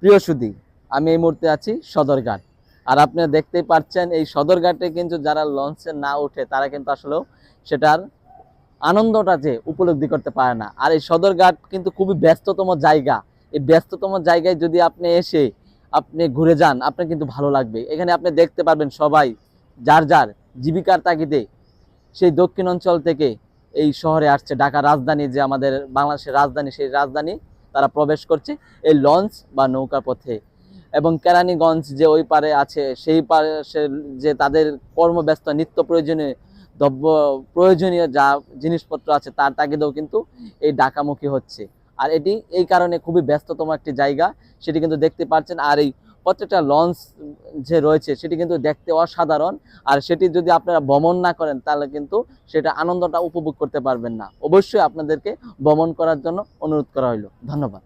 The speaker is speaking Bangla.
প্রিয় সুধী, আমি এই মুহূর্তে আছি সদরঘাট। আর আপনারা দেখতেই পাচ্ছেন এই সদরঘাটে কিন্তু যারা লঞ্চে না উঠে তারা কিন্তু আসলেও সেটার আনন্দটা যে উপলব্ধি করতে পারে না। আর এই সদরঘাট কিন্তু খুবই ব্যস্ততম জায়গা। এই ব্যস্ততম জায়গায় যদি আপনি এসে আপনি ঘুরে যান, আপনার কিন্তু ভালো লাগবে। এখানে আপনি দেখতে পারবেন সবাই যার যার জীবিকার তাগিদে সেই দক্ষিণ অঞ্চল থেকে এই শহরে আসছে। ঢাকা রাজধানী, যে আমাদের বাংলাদেশের রাজধানী, সেই রাজধানী তারা প্রবেশ করছে এই লঞ্চ বা নৌকা পথে। এবং কেরানীগঞ্জ যে ওই পারে আছে, সেই পারে যে তাদের কর্মব্যস্ত নিত্য প্রয়োজনীয় দ্রব্য, প্রয়োজনীয় যা জিনিসপত্র আছে তার তাগিদেও কিন্তু এই ঢাকামুখী হচ্ছে। আর এটি এই কারণে খুবই ব্যস্ততম একটি জায়গা, সেটি কিন্তু দেখতে পাচ্ছেন। আর এই প্রত্যেকটা লঞ্চ যে রয়েছে সেটি কিন্তু দেখতে অসাধারণ। আর সেটি যদি আপনারা ভ্রমণ না করেন তাহলে কিন্তু সেটা আনন্দটা উপভোগ করতে পারবেন না। অবশ্যই আপনাদেরকে ভ্রমণ করার জন্য অনুরোধ করা হইল। ধন্যবাদ।